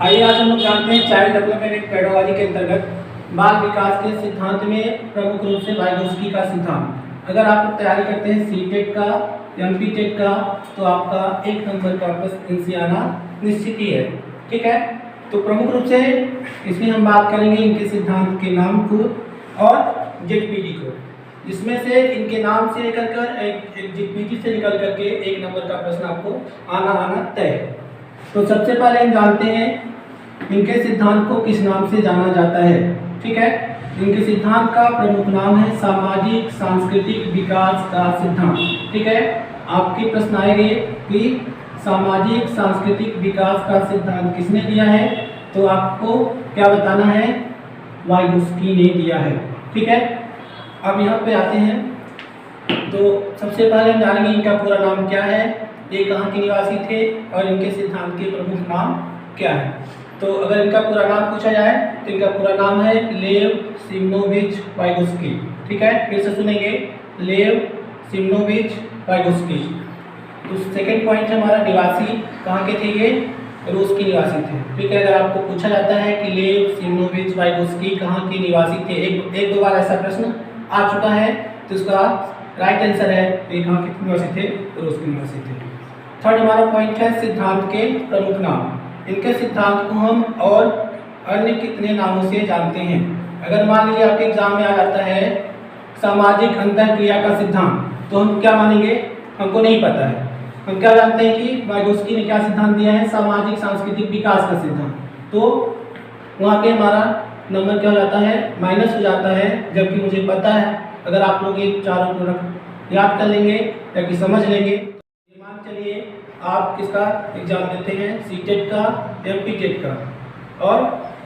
आइए आज हम लोग जानते हैं चाइल्ड डेवलपमेंट पेडागोजी के अंतर्गत बाल विकास के सिद्धांत में प्रमुख रूप से वाइगोत्स्की का सिद्धांत। अगर आप तैयारी करते हैं सीटेट का एमपीटेट का तो आपका 1 नंबर का प्रश्न इनसे आना निश्चित ही है। ठीक है, तो प्रमुख रूप से इसमें हम बात करेंगे इनके सिद्धांत के नाम को और जेडपीडी को, जिसमें से इनके नाम से लेकर कर एक जेडपीडी से निकल करके 1 नंबर का प्रश्न आपको आना तय है। तो सबसे पहले हम जानते हैं इनके सिद्धांत को किस नाम से जाना जाता है। ठीक है, इनके सिद्धांत का प्रमुख नाम है सामाजिक सांस्कृतिक विकास का सिद्धांत। ठीक है, आपके प्रश्न आएंगे कि सामाजिक सांस्कृतिक विकास का सिद्धांत किसने दिया है, तो आपको क्या बताना है, वाइगोत्स्की ने दिया है। ठीक है, अब यहाँ पे आते हैं तो सबसे पहले हम जानेंगे इनका पूरा नाम क्या है, ये कहाँ के निवासी थे और इनके सिद्धांत के प्रमुख नाम क्या है। तो अगर इनका पूरा नाम पूछा जाए तो इनका पूरा नाम है लेव सिमनोविच वाइगोत्स्की। ठीक है, फिर से सुनेंगे, लेव सिमनोविच वाइगोत्स्की। तो सेकंड पॉइंट है हमारा निवासी, कहाँ के थे ये, रूस के निवासी थे। ठीक है, अगर आपको पूछा जाता है कि लेव सिमनोविच वाइगोत्स्की कहाँ के निवासी थे, एक दो बार ऐसा प्रश्न आ चुका है, तो इसका राइट आंसर है ये कहाँ के निवासी थे, रूस के निवासी थे। थर्ड हमारा पॉइंट है सिद्धांत के प्रमुख नाम। इनके सिद्धांत को हम और अन्य कितने नामों से जानते हैं। अगर मान लीजिए आपके एग्जाम में आ जाता है सामाजिक अंतःक्रिया का सिद्धांत, तो हम क्या मानेंगे, हमको नहीं पता है। हम क्या जानते हैं कि वाइगोत्स्की ने क्या सिद्धांत दिया है, सामाजिक सांस्कृतिक विकास का सिद्धांत। तो वहाँ पे हमारा नंबर क्या हो जाता है, माइनस हो जाता है, जबकि मुझे पता है। अगर आप लोग ये चारों को याद कर लेंगे ताकि समझ लेंगे, मान चलिए आप किसका एग्जाम देते हैं, सीटेट का एमपीटेट का, और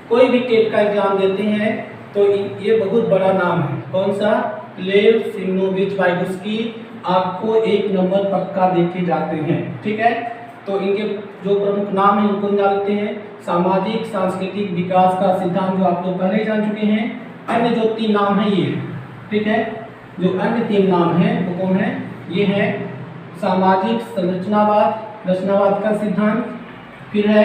कोई भी टेट का एग्जाम देते हैं, तो ये बहुत बड़ा नाम है, कौन सा, लेव सिमनोविच वाइगोत्स्की। आपको 1 नंबर पक्का देके जाते हैं। ठीक है, तो इनके जो प्रमुख नाम हैं उनको जानते हैं, सामाजिक सांस्कृतिक विकास का सिद्धांत जो आप लोग पहले ही जान चुके हैं। अन्य जो 3 नाम हैं ये, ठीक है, जो अन्य 3 नाम हैं वो कौन है, ये है सामाजिक संरचनावाद रचनावाद का सिद्धांत, फिर है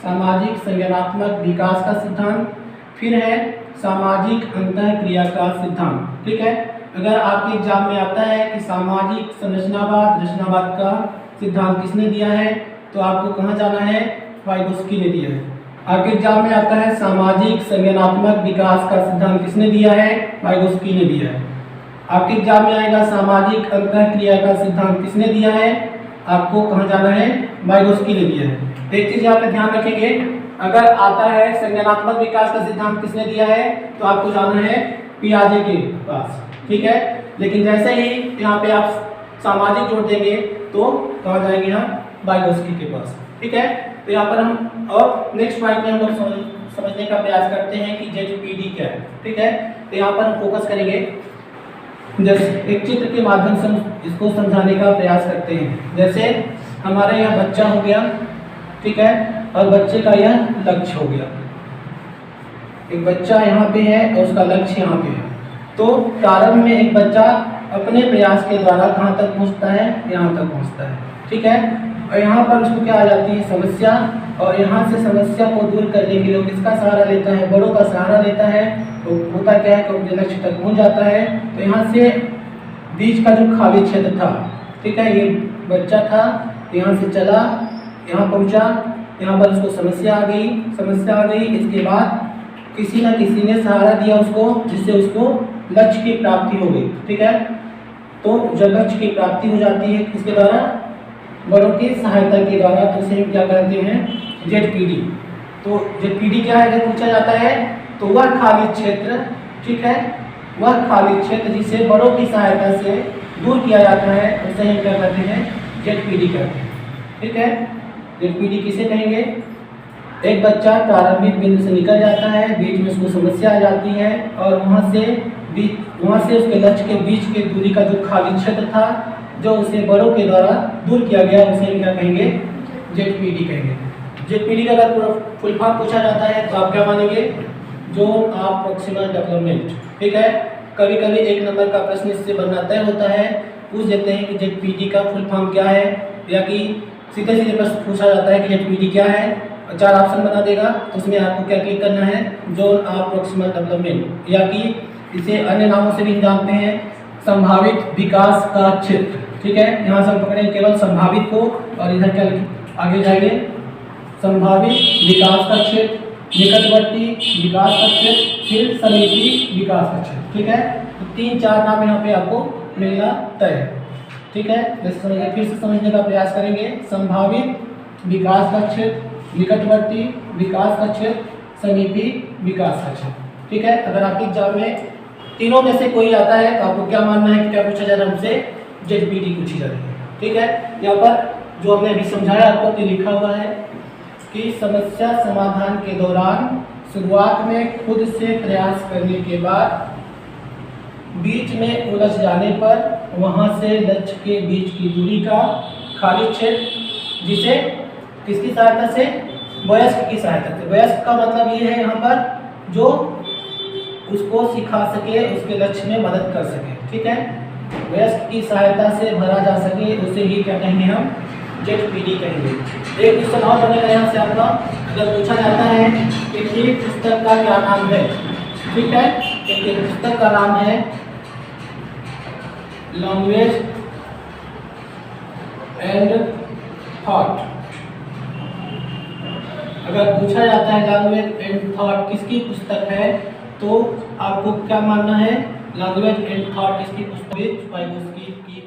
सामाजिक संज्ञानात्मक विकास का सिद्धांत, फिर है सामाजिक अंतःक्रिया का सिद्धांत। ठीक है, अगर आपके एग्जाम में आता है कि सामाजिक संरचनावाद रचनावाद का सिद्धांत किसने दिया है, तो आपको कहाँ जाना है, वाइगोत्स्की ने दिया है। आपके एग्जाम में आता है सामाजिक संज्ञानात्मक विकास का सिद्धांत किसने दिया है, वाइगोत्स्की ने दिया है। आपके एग्जाम में आएगा सामाजिक अंतःक्रिया का सिद्धांत किसने दिया है, आपको कहाँ जाना है, वाइगोत्स्की ने दिया है। एक चीज यहाँ पे ध्यान रखेंगे, अगर आता है संज्ञानात्मक विकास का सिद्धांत किसने दिया है, तो आपको जाना है पियाजे के पास। ठीक है, लेकिन जैसे ही यहाँ पे आप सामाजिक जोड़ देंगे तो कहाँ जाएंगे, यहाँ वाइगोत्स्की के पास। ठीक है, तो यहाँ पर हम और नेक्स्ट पॉइंट में हम लोग समझने का प्रयास करते हैं कि जेडपीडी क्या है। ठीक है, तो यहाँ पर हम फोकस करेंगे, जैसे एक चित्र के माध्यम से हम इसको समझाने का प्रयास करते हैं। जैसे हमारे यहाँ बच्चा हो गया, ठीक है, और बच्चे का यह लक्ष्य हो गया। एक बच्चा यहाँ पे है और उसका लक्ष्य यहाँ पे है। तो प्रारंभ में एक बच्चा अपने प्रयास के द्वारा कहाँ तक पहुँचता है, यहाँ तक पहुँचता है। ठीक है, और यहाँ पर उसको क्या आ जाती है, समस्या, और यहाँ से समस्या को दूर करने के लिए किसका सहारा लेता है, बड़ों का सहारा लेता है। तो होता क्या है कि अपने लक्ष्य तक पहुँच जाता है। तो यहाँ से बीच का जो खाली क्षेत्र था, ठीक है, ये बच्चा था, यहाँ से चला, यहाँ पहुँचा, यहाँ पर उसको समस्या आ गई। इसके बाद किसी न किसी ने सहारा दिया उसको, जिससे उसको लक्ष्य की प्राप्ति हो गई। ठीक है, तो जब लक्ष्य की प्राप्ति हो जाती है किसके द्वारा, बड़ों की सहायता के द्वारा, तो उसे हम क्या कहते हैं, जेडपीडी। तो जेडपीडी क्या है, जब पूछा जाता है तो वह खाली क्षेत्र, ठीक है, वह खाली क्षेत्र जिसे बड़ों की सहायता से दूर किया जाता है, उसे हम क्या कहते हैं, जेडपीडी कहते हैं। ठीक है, जेडपीडी किसे कहेंगे, एक बच्चा प्रारंभिक बिंदु से निकल जाता है, बीच में उसको समस्या आ जाती है, और वहाँ से उसके लक्ष्य के बीच की दूरी का जो खाली क्षेत्र था, जो उसे बड़ों के द्वारा दूर किया गया, उसे हम क्या कहेंगे, जेडपीडी कहेंगे। जेडपीडी का अगर फुल फॉर्म पूछा जाता है तो आप क्या मानेंगे, जोन ऑफ प्रॉक्सिमल डेवलपमेंट। ठीक है, कभी कभी 1 नंबर का प्रश्न इससे बनना तय होता है, पूछ देते हैं कि जेडपीडी का फुल फॉर्म क्या है, या कि सीधे सीधे प्रश्न पूछा जाता है कि जेडपीडी क्या है, चार ऑप्शन बता देगा। उसमें आपको क्या क्लिक करना है, जोन ऑफ प्रोक्सिमल डेवलपमेंट, या कि इसे अन्य नामों से भी जानते हैं संभावित विकास का क्षेत्र। ठीक है, यहाँ से हम पकड़ेंगे केवल संभावित को और इधर क्या आगे जाएंगे, संभावित विकास का क्षेत्र, निकटवर्ती विकास का क्षेत्र, फिर समीपी विकास का क्षेत्र। ठीक है, तो 3-4 नाम यहाँ पे आपको मिलना तय है। ठीक है, जैसे फिर से समझने का प्रयास करेंगे। संभावित विकास का क्षेत्र, निकटवर्ती विकास का क्षेत्र, समीपी विकास का क्षेत्र। ठीक है, अगर आपके एग्जाम में तीनों में से कोई आता है तो आपको क्या मानना है कि क्या पूछा जा रहा है हमसे, ZPD पूछी जा रही है। ठीक है, यहाँ पर जो हमने अभी समझाया आपको तो लिखा हुआ है कि समस्या समाधान के दौरान शुरुआत में खुद से प्रयास करने के बाद बीच में उलझ जाने पर वहां से लक्ष्य के बीच की दूरी का खाली क्षेत्र, जिसे किसकी सहायता से, वयस्क की सहायता से। वयस्क का मतलब ये है यहाँ पर जो उसको सिखा सके, उसके लक्ष्य में मदद कर सके। ठीक है, वयस्क की सहायता से भरा जा सके, उसे ही क्या कहेंगे हम, ZPD कहेंगे। एक क्वेश्चन और बनेगा यहाँ से आपका, अगर पूछा जाता है कि ये पुस्तक का क्या नाम है। ठीक है, एक पुस्तक का नाम है लैंग्वेज एंड थॉट। अगर पूछा जाता है लैंग्वेज एंड थॉट किसकी पुस्तक है, तो आपको क्या मानना है, लैंग्वेज एंड थॉट किसकी पुस्तक, वाइगोस्की की